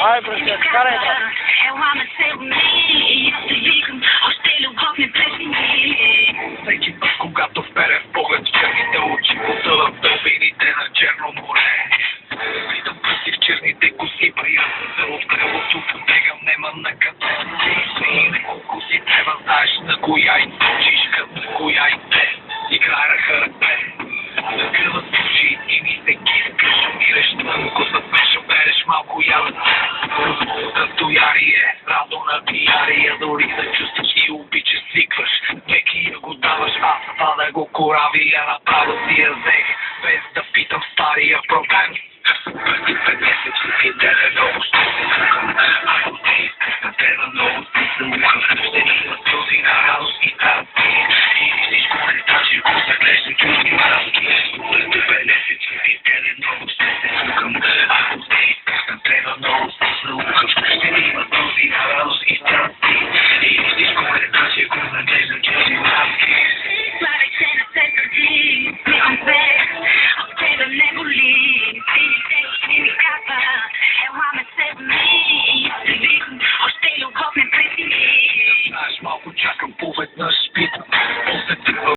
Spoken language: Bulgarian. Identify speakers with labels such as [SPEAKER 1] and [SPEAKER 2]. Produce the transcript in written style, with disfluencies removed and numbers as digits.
[SPEAKER 1] Ай, брат, карай, брат.
[SPEAKER 2] Ела ме се умни и аз те викам, още любов не пресмени.
[SPEAKER 3] Всеки път, когато впере в поглед в черните очи, потъвам в дълбините на Черно море. Виждам пръсти в черните коси, приятно се от крилото, потегам, нема на къде. И неколко си трябва, знаеш на коя и точишка, на коя и те. Играя характер. Закръват очи и ми се кискаш, умираш тънко, запеша, береш малко ядът. Като ярие, радо на диария, дори да чувстваш и обичаш, свикваш. Веки я го даваш, аз това да го корави, я направо си я взех, без да питам стария проблем. Преди 5 месеци си